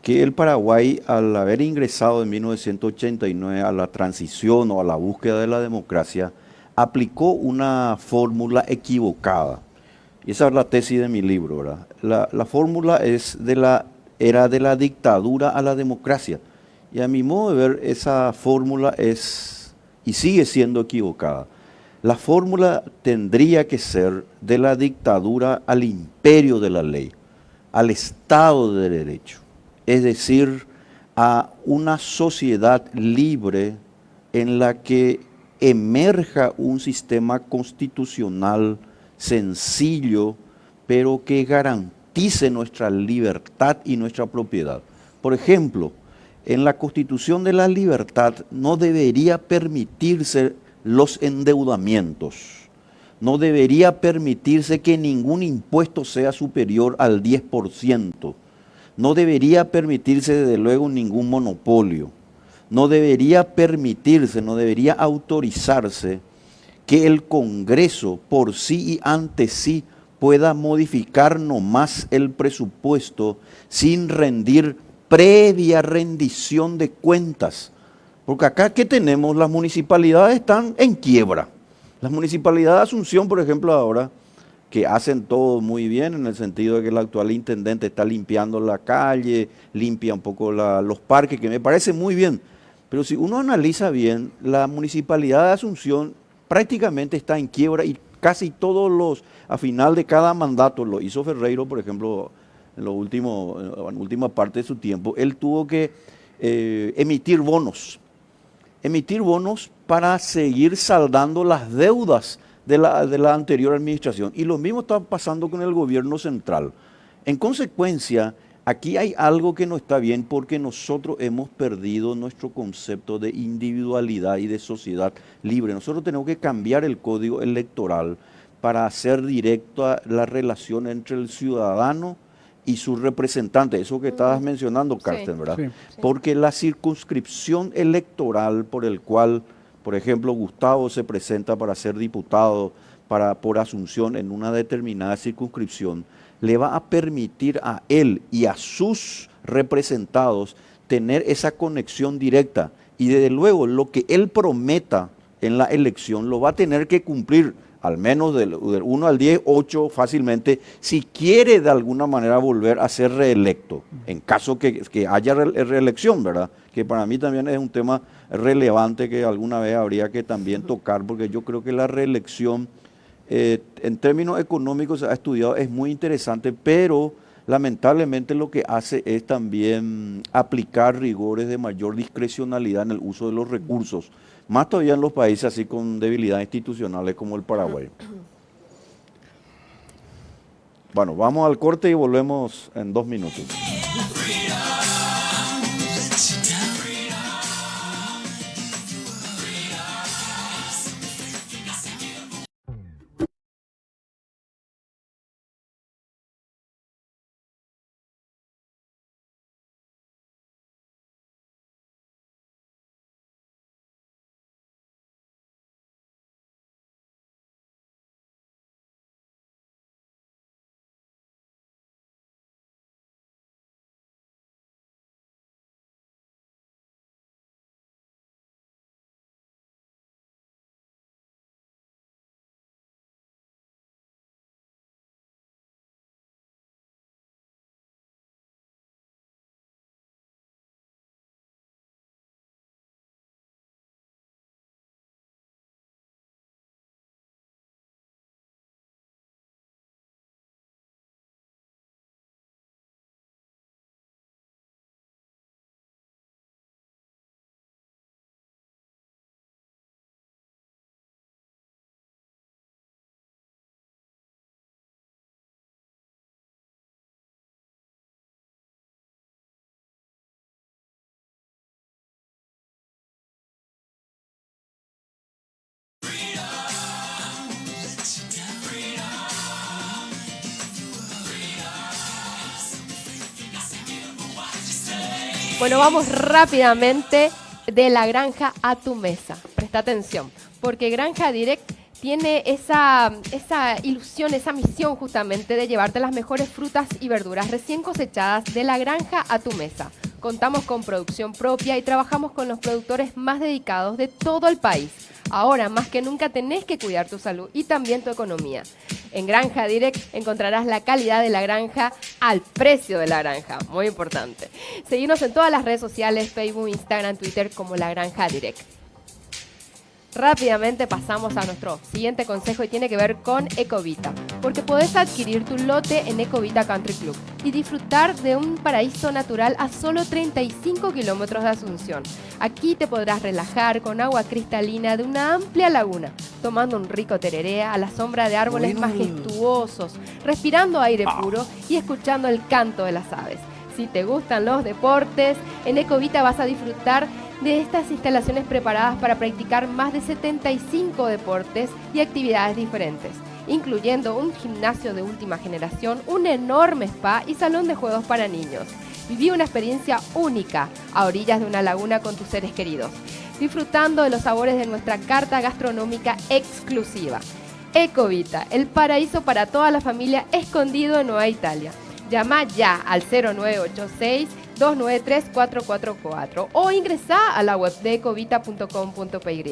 que el Paraguay, al haber ingresado en 1989 a la transición o a la búsqueda de la democracia, aplicó una fórmula equivocada. Y esa es la tesis de mi libro, ¿verdad? La fórmula era de la dictadura a la democracia. Y a mi modo de ver, esa fórmula es y sigue siendo equivocada. La fórmula tendría que ser de la dictadura al imperio de la ley, al Estado de Derecho, es decir, a una sociedad libre en la que emerja un sistema constitucional sencillo, pero que garantice nuestra libertad y nuestra propiedad. Por ejemplo, en la Constitución de la Libertad no debería permitirse los endeudamientos, no debería permitirse que ningún impuesto sea superior al 10%, no debería permitirse desde luego ningún monopolio, no debería permitirse, no debería autorizarse que el Congreso por sí y ante sí pueda modificar nomás el presupuesto sin rendir previa rendición de cuentas. Porque acá, ¿qué tenemos? Las municipalidades están en quiebra. Las municipalidades de Asunción, por ejemplo, ahora, que hacen todo muy bien en el sentido de que el actual intendente está limpiando la calle, limpia un poco los parques, que me parece muy bien. Pero si uno analiza bien, la municipalidad de Asunción prácticamente está en quiebra, y casi todos a final de cada mandato, lo hizo Ferreiro, por ejemplo, en la última parte de su tiempo, él tuvo que emitir bonos para seguir saldando las deudas de la anterior administración. Y lo mismo está pasando con el gobierno central. En consecuencia, aquí hay algo que no está bien, porque nosotros hemos perdido nuestro concepto de individualidad y de sociedad libre. Nosotros tenemos que cambiar el código electoral para hacer directa la relación entre el ciudadano y su representante, eso que estabas mencionando, Carsten, Sí. ¿verdad? Sí. Porque la circunscripción electoral por el cual, por ejemplo, Gustavo se presenta para ser diputado por Asunción en una determinada circunscripción, le va a permitir a él y a sus representados tener esa conexión directa. Y desde luego, lo que él prometa en la elección lo va a tener que cumplir, al menos del 1 al 10, 8 fácilmente, si quiere de alguna manera volver a ser reelecto, en caso que haya reelección, ¿verdad? Que para mí también es un tema relevante que alguna vez habría que también tocar, porque yo creo que la reelección En términos económicos se ha estudiado, es muy interesante, pero lamentablemente lo que hace es también aplicar rigores de mayor discrecionalidad en el uso de los recursos, más todavía en los países así con debilidades institucionales como el Paraguay. Bueno, vamos al corte y volvemos en 2 minutos. Bueno, vamos rápidamente de la granja a tu mesa. Presta atención, porque Granja Direct tiene esa ilusión, esa misión justamente de llevarte las mejores frutas y verduras recién cosechadas de la granja a tu mesa. Contamos con producción propia y trabajamos con los productores más dedicados de todo el país. Ahora, más que nunca, tenés que cuidar tu salud y también tu economía. En Granja Direct encontrarás la calidad de la granja al precio de la granja. Muy importante. Seguinos en todas las redes sociales, Facebook, Instagram, Twitter como La Granja Direct. Rápidamente pasamos a nuestro siguiente consejo y tiene que ver con Ecovita, porque podés adquirir tu lote en Ecovita Country Club y disfrutar de un paraíso natural a solo 35 kilómetros de Asunción. Aquí te podrás relajar con agua cristalina de una amplia laguna, tomando un rico tereré a la sombra de árboles majestuosos, respirando aire puro y escuchando el canto de las aves. Si te gustan los deportes, en Ecovita vas a disfrutar de estas instalaciones preparadas para practicar más de 75 deportes y actividades diferentes, incluyendo un gimnasio de última generación, un enorme spa y salón de juegos para niños. Viví una experiencia única a orillas de una laguna con tus seres queridos, disfrutando de los sabores de nuestra carta gastronómica exclusiva. Ecovita, el paraíso para toda la familia escondido en Nueva Italia. Llama ya al 0986-293-444 o ingresá a la web de ecovita.com.py.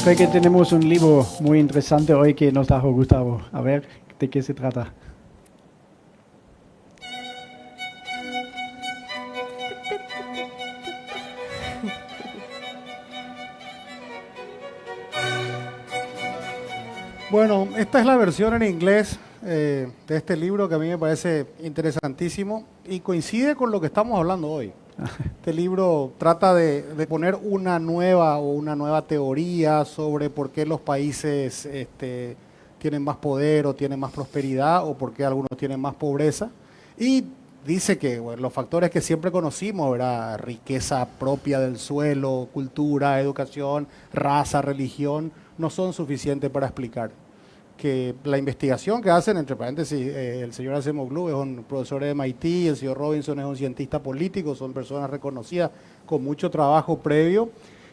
Creo que tenemos un libro muy interesante hoy que nos trajo Gustavo. A ver, ¿de qué se trata? Bueno, esta es la versión en inglés de este libro que a mí me parece interesantísimo y coincide con lo que estamos hablando hoy. Este libro trata de poner una nueva teoría sobre por qué los países tienen más poder o tienen más prosperidad o por qué algunos tienen más pobreza. Y dice que los factores que siempre conocimos, ¿verdad? Riqueza propia del suelo, cultura, educación, raza, religión, no son suficientes para explicar. Que la investigación que hacen, entre paréntesis, el señor Acemoglu es un profesor de MIT, el señor Robinson es un cientista político, son personas reconocidas con mucho trabajo previo.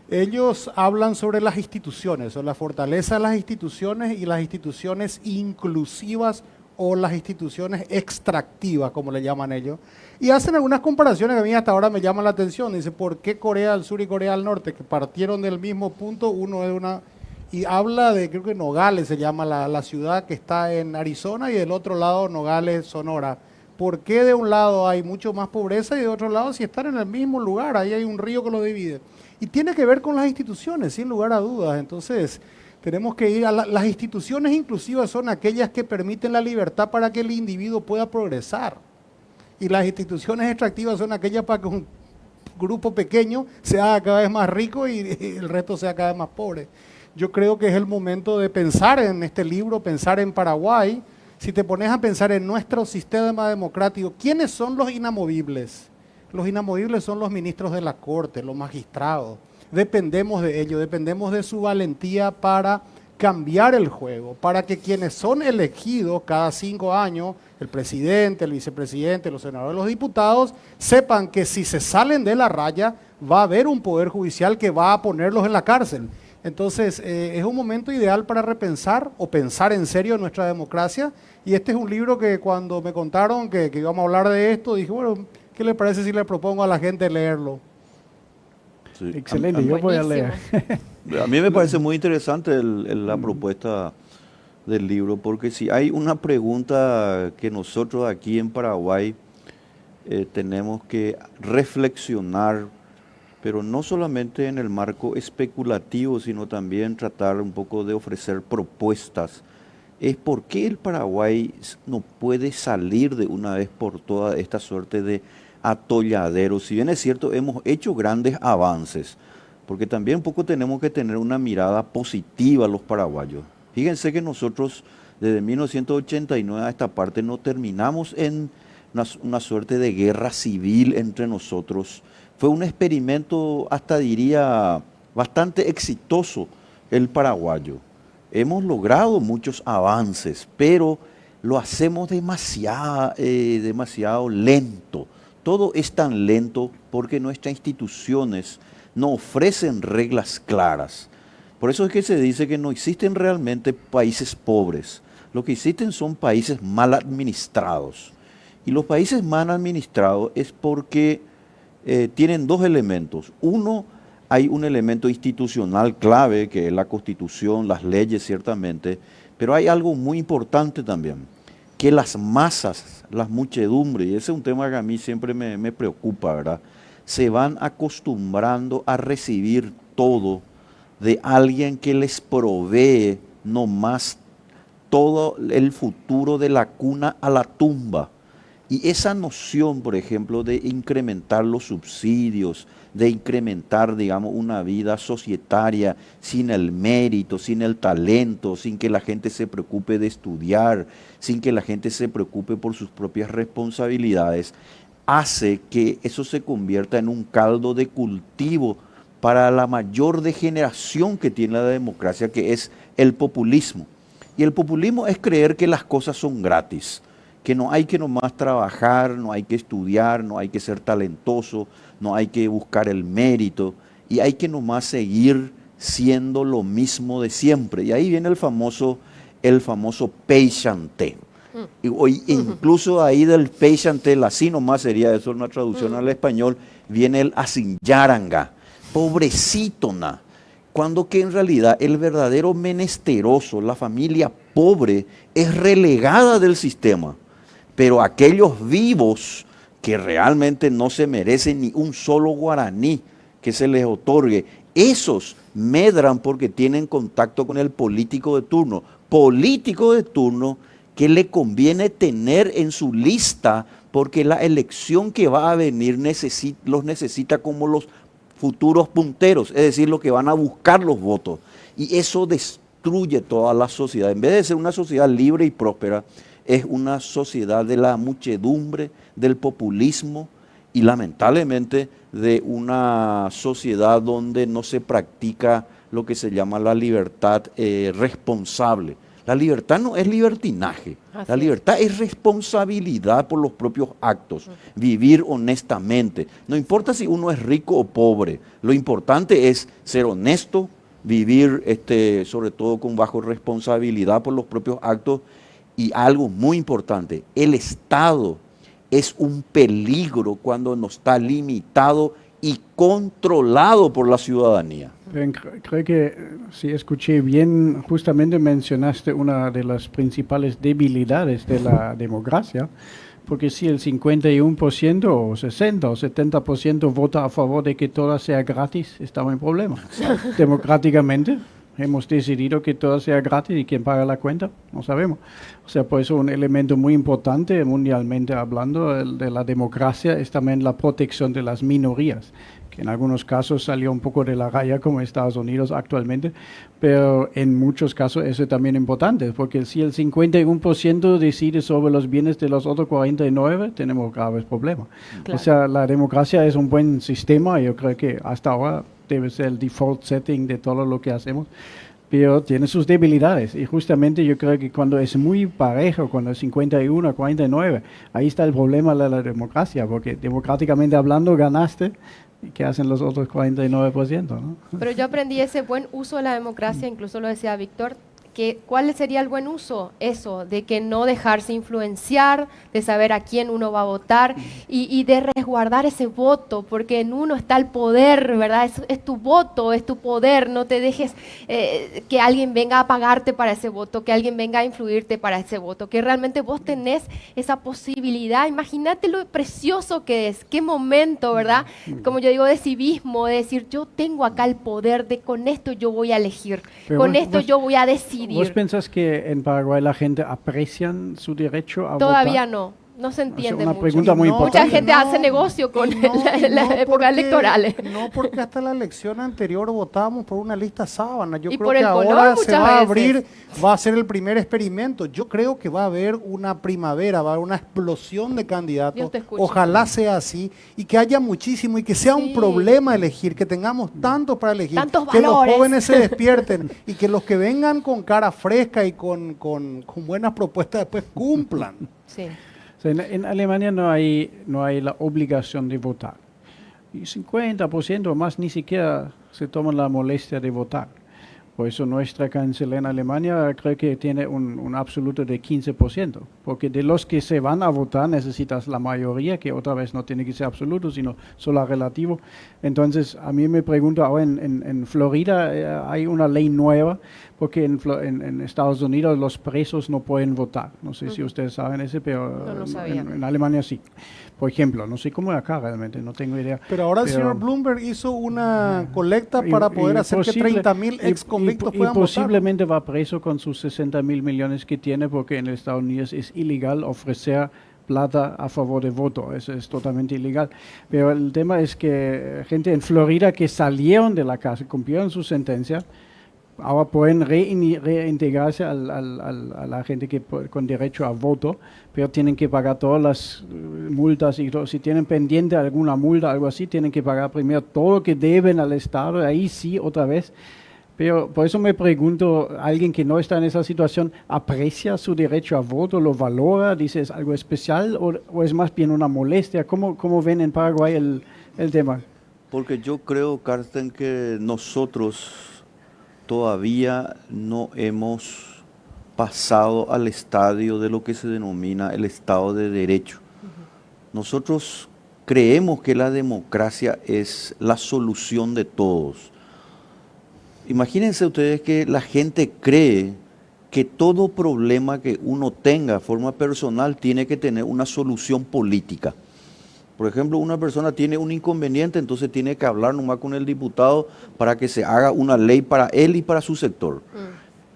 Ellos hablan sobre las instituciones, sobre la fortaleza de las instituciones y las instituciones inclusivas o las instituciones extractivas, como le llaman ellos. Y hacen algunas comparaciones que a mí hasta ahora me llaman la atención. Dice, ¿por qué Corea del Sur y Corea del Norte, que partieron del mismo punto, uno es una... Y habla de, creo que Nogales se llama la ciudad que está en Arizona y del otro lado Nogales, Sonora. ¿Por qué de un lado hay mucho más pobreza y de otro lado si están en el mismo lugar? Ahí hay un río que lo divide. Y tiene que ver con las instituciones, sin lugar a dudas. Entonces, Tenemos que ir a las instituciones inclusivas son aquellas que permiten la libertad para que el individuo pueda progresar. Y las instituciones extractivas son aquellas para que un grupo pequeño se haga cada vez más rico y el resto sea cada vez más pobre. Yo creo que es el momento de pensar en este libro, pensar en Paraguay. Si te pones a pensar en nuestro sistema democrático, ¿quiénes son los inamovibles? Los inamovibles son los ministros de la Corte, los magistrados. Dependemos de ellos, dependemos de su valentía para cambiar el juego, para que quienes son elegidos cada 5 años, el presidente, el vicepresidente, los senadores, los diputados, sepan que si se salen de la raya, va a haber un poder judicial que va a ponerlos en la cárcel. Entonces, es un momento ideal para repensar o pensar en serio nuestra democracia. Y este es un libro que cuando me contaron que íbamos a hablar de esto, dije, bueno, ¿qué le parece si le propongo a la gente leerlo? Sí. Excelente, yo voy a leer. A mí me parece muy interesante la propuesta del libro, porque si hay una pregunta que nosotros aquí en Paraguay tenemos que reflexionar, pero no solamente en el marco especulativo, sino también tratar un poco de ofrecer propuestas, es por qué el Paraguay no puede salir de una vez por todas esta suerte de atolladero. Si bien es cierto, hemos hecho grandes avances, porque también un poco tenemos que tener una mirada positiva los paraguayos. Fíjense que nosotros desde 1989 a esta parte no terminamos en una suerte de guerra civil entre nosotros. Fue un experimento, hasta diría, bastante exitoso el paraguayo. Hemos logrado muchos avances, pero lo hacemos demasiado lento. Todo es tan lento porque nuestras instituciones no ofrecen reglas claras. Por eso es que se dice que no existen realmente países pobres. Lo que existen son países mal administrados. Y los países mal administrados es porque tienen dos elementos. Uno, hay un elemento institucional clave, que es la Constitución, las leyes ciertamente, pero hay algo muy importante también, que las masas, las muchedumbres, y ese es un tema que a mí siempre me preocupa, ¿verdad? Se van acostumbrando a recibir todo de alguien que les provee nomás todo el futuro de la cuna a la tumba. Y esa noción, por ejemplo, de incrementar los subsidios, de incrementar, digamos, una vida societaria sin el mérito, sin el talento, sin que la gente se preocupe de estudiar, sin que la gente se preocupe por sus propias responsabilidades, hace que eso se convierta en un caldo de cultivo para la mayor degeneración que tiene la democracia, que es el populismo. Y el populismo es creer que las cosas son gratis, que no hay que nomás trabajar, no hay que estudiar, no hay que ser talentoso, no hay que buscar el mérito, y hay que nomás seguir siendo lo mismo de siempre. Y ahí viene el famoso pay chanté. Incluso ahí del pay chanté, así nomás sería eso una traducción al español, viene el asinyaranga, pobrecito na. Cuando que en realidad el verdadero menesteroso, la familia pobre, es relegada del sistema. Pero aquellos vivos que realmente no se merecen ni un solo guaraní que se les otorgue, esos medran porque tienen contacto con el político de turno. Político de turno que le conviene tener en su lista porque la elección que va a venir los necesita como los futuros punteros, es decir, los que van a buscar los votos. Y eso destruye toda la sociedad. En vez de ser una sociedad libre y próspera, es una sociedad de la muchedumbre, del populismo y lamentablemente de una sociedad donde no se practica lo que se llama la libertad responsable. La libertad no es libertinaje, la libertad es responsabilidad por los propios actos, vivir honestamente. No importa si uno es rico o pobre, lo importante es ser honesto, vivir sobre todo con bajo responsabilidad por los propios actos. Y algo muy importante, el Estado es un peligro cuando no está limitado y controlado por la ciudadanía. Creo que si escuché bien, justamente mencionaste una de las principales debilidades de la democracia, porque si el 51% o 60 o 70% vota a favor de que todo sea gratis, estamos en problema. Democráticamente hemos decidido que todo sea gratis y quién paga la cuenta, no sabemos. O sea, por eso un elemento muy importante mundialmente hablando de la democracia es también la protección de las minorías, que en algunos casos salió un poco de la raya como Estados Unidos actualmente, pero en muchos casos eso es también importante, porque si el 51% decide sobre los bienes de los otros 49, tenemos graves problemas. Claro. O sea, la democracia es un buen sistema, yo creo que hasta ahora debe ser el default setting de todo lo que hacemos, pero tiene sus debilidades y justamente yo creo que cuando es muy parejo, cuando es 51 a 49, ahí está el problema de la democracia, porque democráticamente hablando ganaste, ¿y qué hacen los otros 49%? ¿No? Pero yo aprendí ese buen uso de la democracia, incluso lo decía Víctor, que ¿cuál sería el buen uso? Eso, de que no dejarse influenciar, de saber a quién uno va a votar y de resguardar ese voto, porque en uno está el poder, ¿verdad? Es tu voto, es tu poder, no te dejes que alguien venga a pagarte para ese voto, que alguien venga a influirte para ese voto, que realmente vos tenés esa posibilidad. Imagínate lo precioso que es, qué momento, ¿verdad? Como yo digo, de civismo, de decir, yo tengo acá el poder, de con esto yo voy a elegir, Pero con vos- esto vos- yo voy a decidir. ¿Vos pensás que en Paraguay la gente aprecian su derecho a Todavía votar? no se entiende una mucho. pregunta muy Mucha importante. gente hace negocio con las épocas electorales. No, porque hasta la elección anterior votábamos por una lista sábana. Yo Y creo por que el color ahora se muchas va a veces. abrir, va a ser el primer experimento. Yo creo que va a haber una primavera, va a haber una explosión de Dios candidatos. te escuche. Ojalá sea así y que haya muchísimo y que sea Sí. un problema elegir, que tengamos tanto para elegir, Tantos que valores. los jóvenes se despierten y que los que vengan con cara fresca y con buenas propuestas después cumplan. Sí. O sea, en Alemania no hay la obligación de votar. Y 50% o más ni siquiera se toman la molestia de votar. Por eso nuestra canciller en Alemania creo que tiene un absoluto de 15%, porque de los que se van a votar necesitas la mayoría, que otra vez no tiene que ser absoluto, sino solo relativo. Entonces, a mí me pregunto, ahora en Florida hay una ley nueva, porque en Estados Unidos los presos no pueden votar. No sé si ustedes saben ese, pero No lo sabía. en Alemania sí. Por ejemplo, no sé cómo es acá realmente, no tengo idea. Pero ahora el Pero- señor Bloomberg hizo una colecta y- para poder y hacer que posible- 30.000 ex convictos y puedan votar. posiblemente va preso con sus 60.000 millones que tiene, porque en Estados Unidos es ilegal ofrecer plata a favor de voto, eso es totalmente ilegal. Pero el tema es que gente en Florida que salieron de la cárcel, cumplieron su sentencia, ahora pueden reintegrarse a la gente con derecho a voto, pero tienen que pagar todas las multas y todo. Si tienen pendiente alguna multa, algo así, tienen que pagar primero todo lo que deben al Estado, ahí sí, otra vez. Pero por eso me pregunto, alguien que no está en esa situación, ¿aprecia su derecho a voto, lo valora, dice es algo especial o es más bien una molestia? ¿Cómo ven en Paraguay el tema? Porque yo creo, Carsten, que nosotros todavía no hemos pasado al estadio de lo que se denomina el Estado de Derecho. Nosotros creemos que la democracia es la solución de todos. Imagínense ustedes que la gente cree que todo problema que uno tenga de forma personal tiene que tener una solución política. Por ejemplo, una persona tiene un inconveniente, entonces tiene que hablar nomás con el diputado para que se haga una ley para él y para su sector.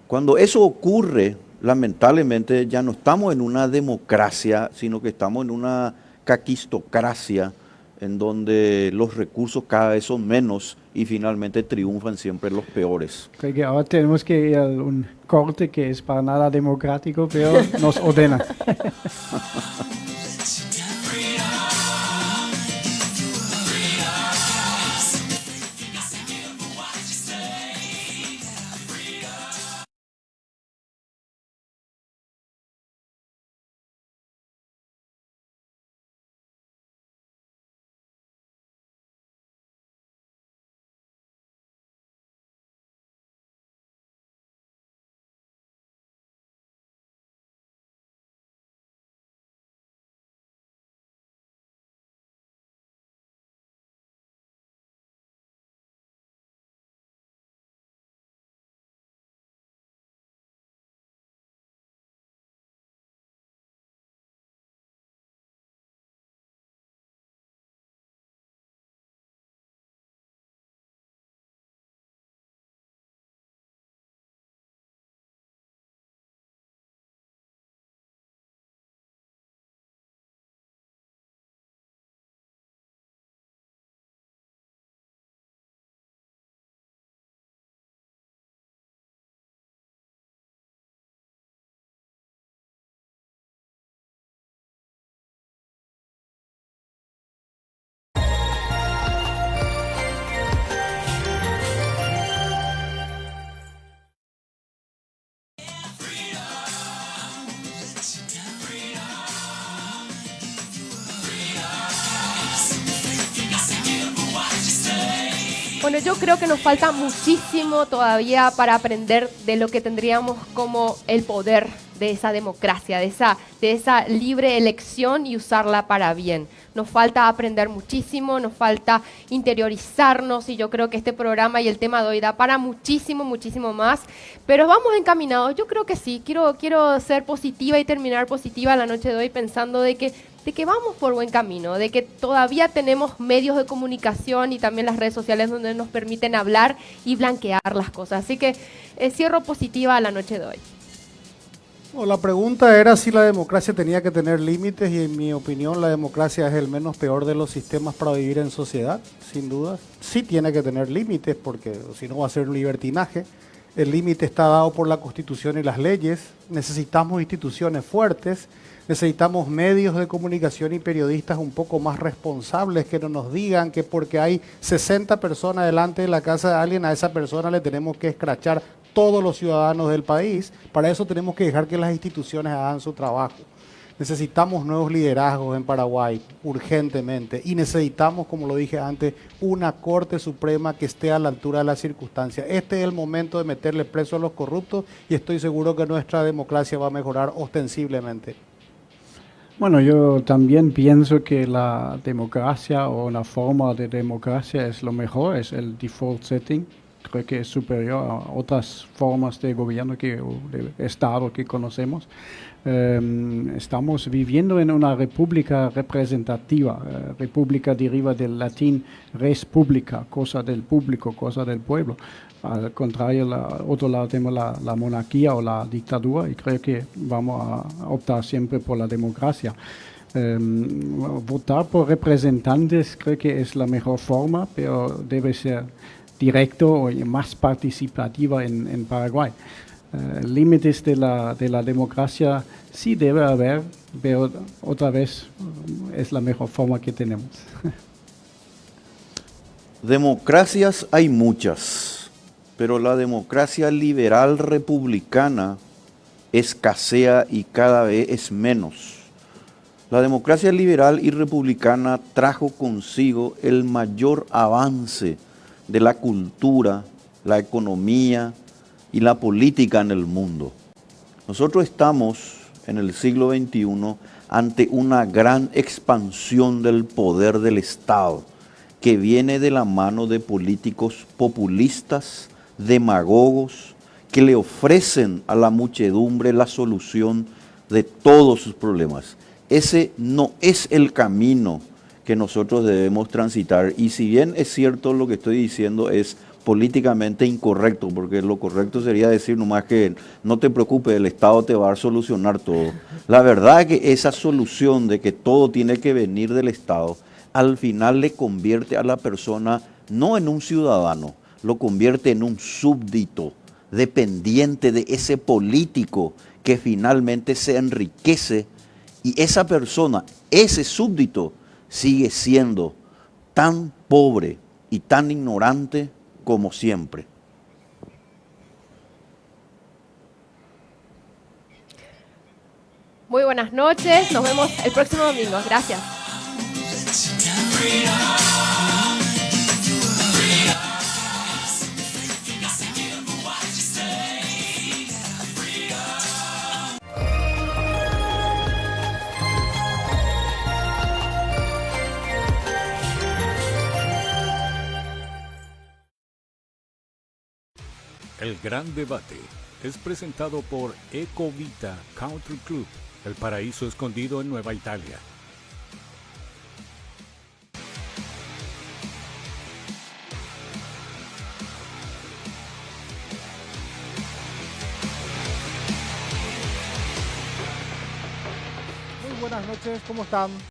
Cuando eso ocurre, lamentablemente ya no estamos en una democracia, sino que estamos en una caquistocracia, en donde los recursos cada vez son menos y finalmente triunfan siempre los peores. Creo que ahora tenemos que ir a un corte que es para nada democrático, pero nos ordena. Bueno, yo creo que nos falta muchísimo todavía para aprender de lo que tendríamos como el poder de esa democracia, de esa libre elección y usarla para bien. Nos falta aprender muchísimo, nos falta interiorizarnos y yo creo que este programa y el tema de hoy da para muchísimo, muchísimo más. Pero vamos encaminados, yo creo que sí. Quiero ser positiva y terminar positiva la noche de hoy pensando de que vamos por buen camino, de que todavía tenemos medios de comunicación y también las redes sociales donde nos permiten hablar y blanquear las cosas. Así que cierro positiva la noche de hoy. Bueno, la pregunta era si la democracia tenía que tener límites y en mi opinión la democracia es el menos peor de los sistemas para vivir en sociedad, sin duda. Sí tiene que tener límites porque si no va a ser un libertinaje. El límite está dado por la Constitución y las leyes. Necesitamos instituciones fuertes. Necesitamos medios de comunicación y periodistas un poco más responsables que no nos digan que porque hay 60 personas delante de la casa de alguien, a esa persona le tenemos que escrachar todos los ciudadanos del país. Para eso tenemos que dejar que las instituciones hagan su trabajo. Necesitamos nuevos liderazgos en Paraguay, urgentemente. Y necesitamos, como lo dije antes, una Corte Suprema que esté a la altura de las circunstancias. Este es el momento de meterle preso a los corruptos y estoy seguro que nuestra democracia va a mejorar ostensiblemente. Bueno, yo también pienso que la democracia o una forma de democracia es lo mejor, es el default setting. Creo que es superior a otras formas de gobierno o de Estado que conocemos. Estamos viviendo en una república representativa. República deriva del latín res publica, cosa del público, cosa del pueblo. Al contrario, otro lado tenemos la monarquía o la dictadura y creo que vamos a optar siempre por la democracia. Votar por representantes creo que es la mejor forma, pero debe ser directo y más participativa en Paraguay. Límites de la democracia sí debe haber, pero otra vez es la mejor forma que tenemos. Democracias hay muchas, pero la democracia liberal republicana escasea y cada vez es menos. La democracia liberal y republicana trajo consigo el mayor avance de la cultura, la economía y la política en el mundo. Nosotros estamos en el siglo XXI ante una gran expansión del poder del Estado que viene de la mano de políticos populistas, demagogos, que le ofrecen a la muchedumbre la solución de todos sus problemas. Ese no es el camino que nosotros debemos transitar. Y si bien es cierto lo que estoy diciendo es políticamente incorrecto, porque lo correcto sería decir nomás que no te preocupes, el Estado te va a solucionar todo. La verdad es que esa solución de que todo tiene que venir del Estado, al final le convierte a la persona no en un ciudadano, lo convierte en un súbdito, dependiente de ese político que finalmente se enriquece y esa persona, ese súbdito, sigue siendo tan pobre y tan ignorante como siempre. Muy buenas noches, nos vemos el próximo domingo. Gracias. El Gran Debate es presentado por Ecovita Country Club, el paraíso escondido en Nueva Italia. Muy buenas noches, ¿cómo están?